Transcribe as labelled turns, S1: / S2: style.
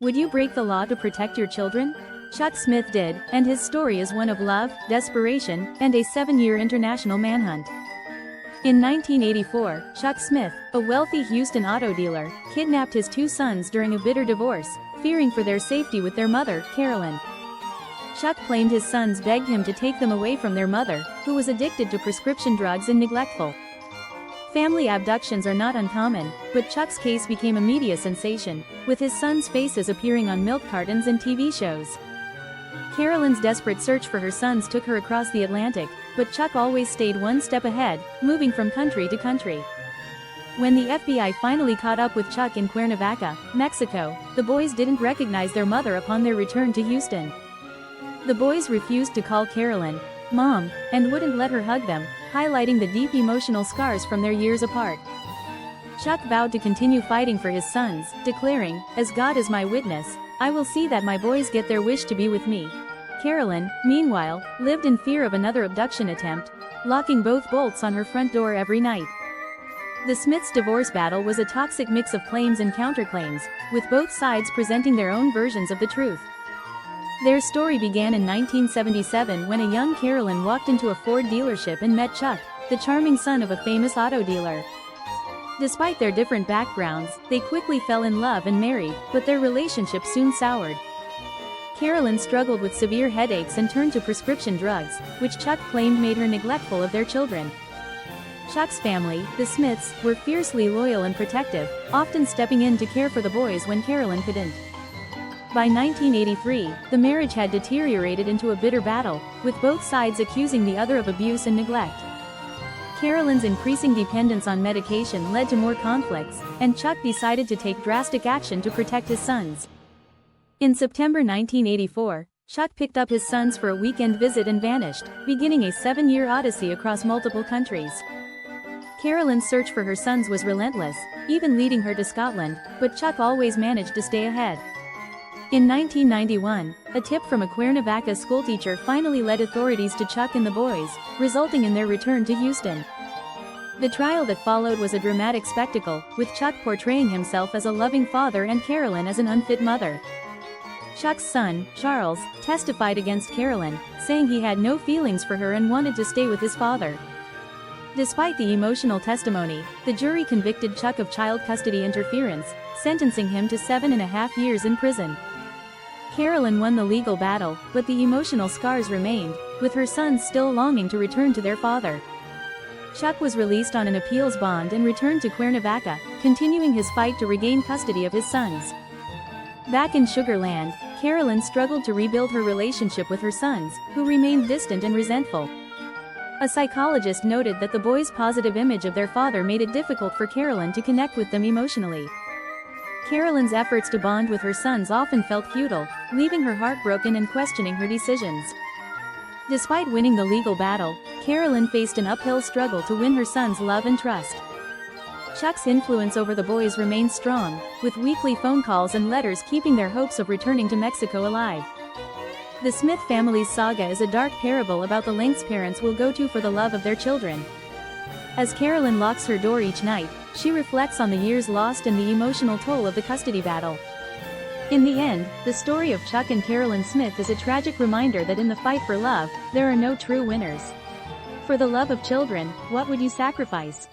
S1: Would you break the law to protect your children? Chuck Smith did, and his story is one of love, desperation, and a 7-year international manhunt. In 1984, Chuck Smith, a wealthy Houston auto dealer, kidnapped his 2 sons during a bitter divorce, fearing for their safety with their mother, Carolyn. Chuck claimed his sons begged him to take them away from their mother, who was addicted to prescription drugs and neglectful. Family abductions are not uncommon, but Chuck's case became a media sensation, with his sons' faces appearing on milk cartons and TV shows. Carolyn's desperate search for her sons took her across the Atlantic, but Chuck always stayed one step ahead, moving from country to country. When the FBI finally caught up with Chuck in Cuernavaca, Mexico, the boys didn't recognize their mother upon their return to Houston. The boys refused to call Carolyn Mom, and wouldn't let her hug them, highlighting the deep emotional scars from their years apart. Chuck vowed to continue fighting for his sons, declaring, "As God is my witness, I will see that my boys get their wish to be with me." Carolyn, meanwhile, lived in fear of another abduction attempt, locking both bolts on her front door every night. The Smiths' divorce battle was a toxic mix of claims and counterclaims, with both sides presenting their own versions of the truth. Their story began in 1977 when a young Carolyn walked into a Ford dealership and met Chuck, the charming son of a famous auto dealer. Despite their different backgrounds, they quickly fell in love and married, but their relationship soon soured. Carolyn struggled with severe headaches and turned to prescription drugs, which Chuck claimed made her neglectful of their children. Chuck's family, the Smiths, were fiercely loyal and protective, often stepping in to care for the boys when Carolyn couldn't. By 1983, the marriage had deteriorated into a bitter battle, with both sides accusing the other of abuse and neglect. Carolyn's increasing dependence on medication led to more conflicts, and Chuck decided to take drastic action to protect his sons. In September 1984, Chuck picked up his sons for a weekend visit and vanished, beginning a 7-year odyssey across multiple countries. Carolyn's search for her sons was relentless, even leading her to Scotland, but Chuck always managed to stay ahead. In 1991, a tip from a Cuernavaca schoolteacher finally led authorities to Chuck and the boys, resulting in their return to Houston. The trial that followed was a dramatic spectacle, with Chuck portraying himself as a loving father and Carolyn as an unfit mother. Chuck's son, Charles, testified against Carolyn, saying he had no feelings for her and wanted to stay with his father. Despite the emotional testimony, the jury convicted Chuck of child custody interference, sentencing him to 7.5 years in prison. Carolyn won the legal battle, but the emotional scars remained, with her sons still longing to return to their father. Chuck was released on an appeals bond and returned to Cuernavaca, continuing his fight to regain custody of his sons. Back in Sugar Land, Carolyn struggled to rebuild her relationship with her sons, who remained distant and resentful. A psychologist noted that the boys' positive image of their father made it difficult for Carolyn to connect with them emotionally. Carolyn's efforts to bond with her sons often felt futile, leaving her heartbroken and questioning her decisions. Despite winning the legal battle, Carolyn faced an uphill struggle to win her sons' love and trust. Chuck's influence over the boys remained strong, with weekly phone calls and letters keeping their hopes of returning to Mexico alive. The Smith family's saga is a dark parable about the lengths parents will go to for the love of their children. As Carolyn locks her door each night, she reflects on the years lost and the emotional toll of the custody battle. In the end, the story of Chuck and Carolyn Smith is a tragic reminder that in the fight for love, there are no true winners. For the love of children, what would you sacrifice?